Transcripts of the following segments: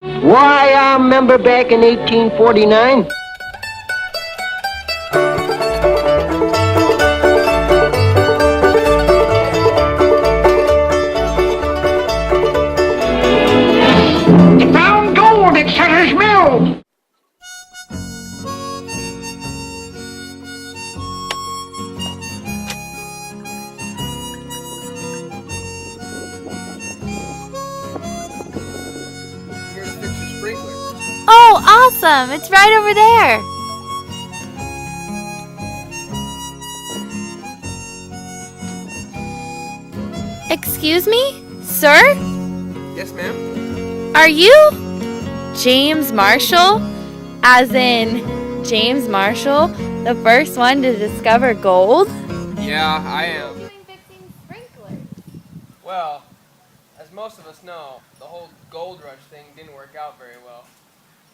Why, I remember back in 1849. You found gold at Sutter's Mill. Here's to fix your sprinkler. Oh, awesome! It's right over there. Excuse me? Sir? Yes, ma'am? Are you James Marshall? As in James Marshall, the first one to discover gold? Yeah, I am. Fixing sprinklers. Well, as most of us know, the whole gold rush thing didn't work out very well.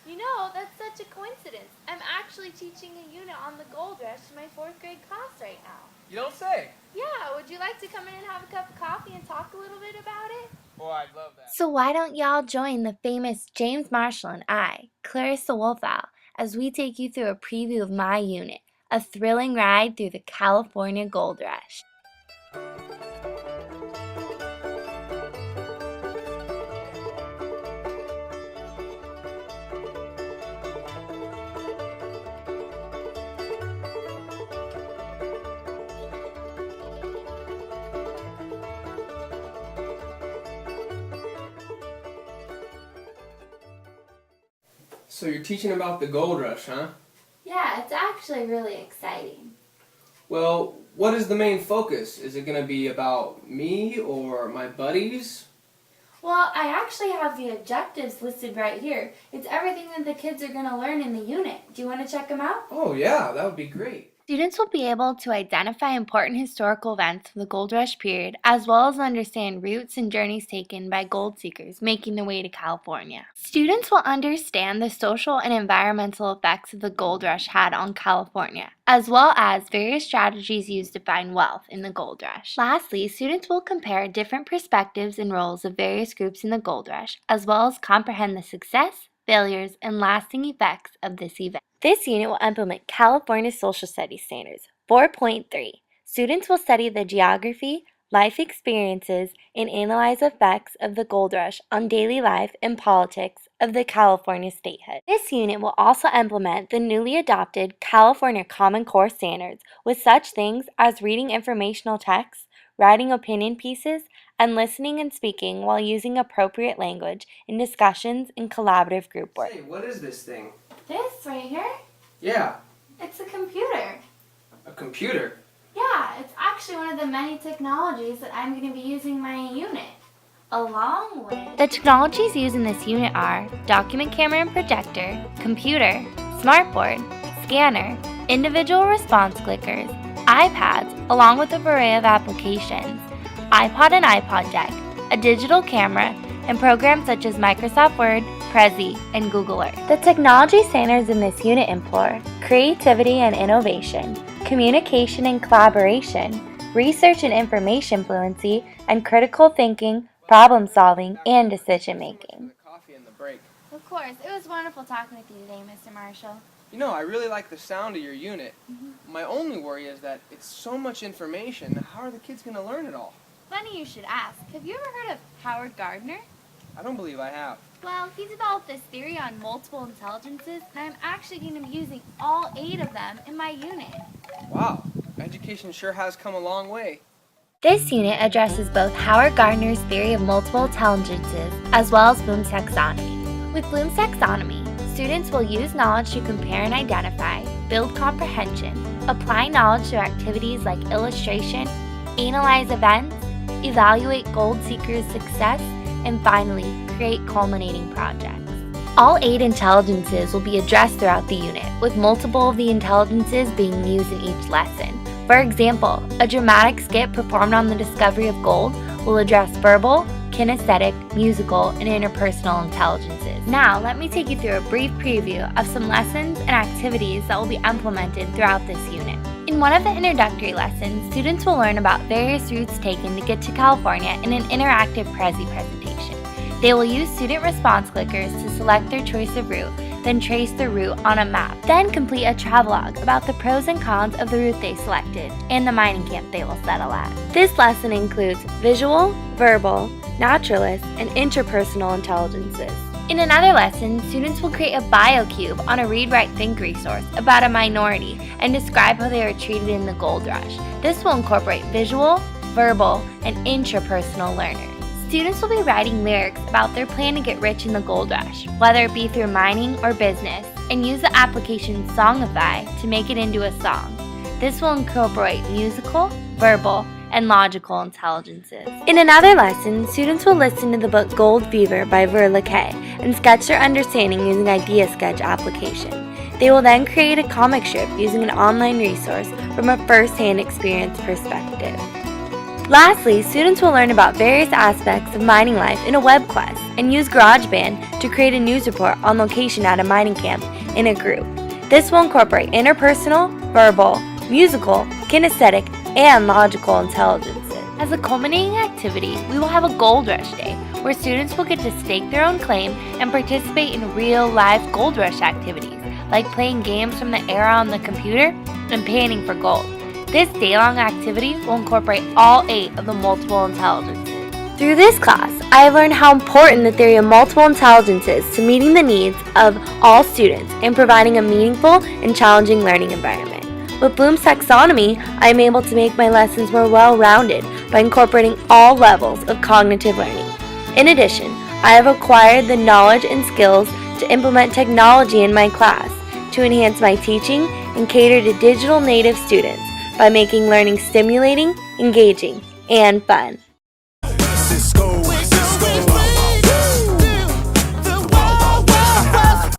You know, that's such a coincidence. I'm actually teaching a unit on the gold rush to my 4th grade class right now. You don't say. Yeah, would you like to come in and have a cup of coffee and talk a little bit about it? Boy, I'd love that. So why don't y'all join the famous James Marshall and I, Clarissa Wolfowl, as we take you through a preview of my unit, a thrilling ride through the California Gold Rush. So you're teaching about the gold rush, huh? Yeah, it's actually really exciting. Well, what is the main focus? Is it going to be about me or my buddies? Well, I actually have the objectives listed right here. It's everything that the kids are going to learn in the unit. Do you want to check them out? Oh yeah, that would be great. Students will be able to identify important historical events of the Gold Rush period, as well as understand routes and journeys taken by gold seekers making their way to California. Students will understand the social and environmental effects of the Gold Rush had on California, as well as various strategies used to find wealth in the Gold Rush. Lastly, students will compare different perspectives and roles of various groups in the Gold Rush, as well as comprehend the success, failures, and lasting effects of this event. This unit will implement California Social Studies Standards 4.3. Students will study the geography, life experiences, and analyze effects of the gold rush on daily life and politics of the California statehood. This unit will also implement the newly adopted California Common Core standards with such things as reading informational texts, writing opinion pieces, and listening and speaking while using appropriate language in discussions and collaborative group work. Hey, what is this thing? This right here, Yeah, it's a computer. a computer. Yeah, it's actually one of the many technologies that I'm going to be using in my unit, along with... The technologies used in this unit are document camera and projector, computer, smartboard, scanner, individual response clickers, iPads, along with a array of applications, iPod and iPod deck, a digital camera, and programs such as Microsoft Word, Prezi, and Google Earth. The technology standards in this unit employ creativity and innovation, communication and collaboration, research and information fluency, and critical thinking, problem solving, and decision making. Coffee in the break. Of course, it was wonderful talking with you today, Mr. Marshall. You know, I really like the sound of your unit. My only worry is that it's so much information. How are the kids going to learn it all? Funny you should ask. Have you ever heard of Howard Gardner? I don't believe I have. Well, he developed this theory on multiple intelligences, and I'm actually going to be using all 8 of them in my unit. Wow, education sure has come a long way. This unit addresses both Howard Gardner's theory of multiple intelligences as well as Bloom's taxonomy. With Bloom's taxonomy, students will use knowledge to compare and identify, build comprehension, apply knowledge to activities like illustration, analyze events, evaluate gold seekers' success, and finally, create culminating projects. All 8 intelligences will be addressed throughout the unit, with multiple of the intelligences being used in each lesson. For example, a dramatic skit performed on the discovery of gold will address verbal, kinesthetic, musical, and interpersonal intelligences. Now, let me take you through a brief preview of some lessons and activities that will be implemented throughout this unit. In one of the introductory lessons, students will learn about various routes taken to get to California in an interactive Prezi presentation. They will use student response clickers to select their choice of route, then trace the route on a map, then complete a travelogue about the pros and cons of the route they selected and the mining camp they will settle at. This lesson includes visual, verbal, naturalist, and interpersonal intelligences. In another lesson, students will create a bio-cube on a Read, Write, Think resource about a minority and describe how they were treated in the gold rush. This will incorporate visual, verbal, and intrapersonal learners. Students will be writing lyrics about their plan to get rich in the gold rush, whether it be through mining or business, and use the application Songify to make it into a song. This will incorporate musical, verbal, and logical intelligences. In another lesson, students will listen to the book Gold Fever by Verla Kay and sketch their understanding using Idea Sketch application. They will then create a comic strip using an online resource from a first-hand experience perspective. Lastly, students will learn about various aspects of mining life in a web quest and use GarageBand to create a news report on location at a mining camp in a group. This will incorporate interpersonal, verbal, musical, kinesthetic, and logical intelligences. As a culminating activity, we will have a Gold Rush Day, where students will get to stake their own claim and participate in real live gold rush activities, like playing games from the era on the computer and panning for gold. This day-long activity will incorporate all 8 of the multiple intelligences. Through this class, I have learned how important the theory of multiple intelligences is to meeting the needs of all students and providing a meaningful and challenging learning environment. With Bloom's taxonomy, I am able to make my lessons more well-rounded by incorporating all levels of cognitive learning. In addition, I have acquired the knowledge and skills to implement technology in my class to enhance my teaching and cater to digital native students by making learning stimulating, engaging, and fun.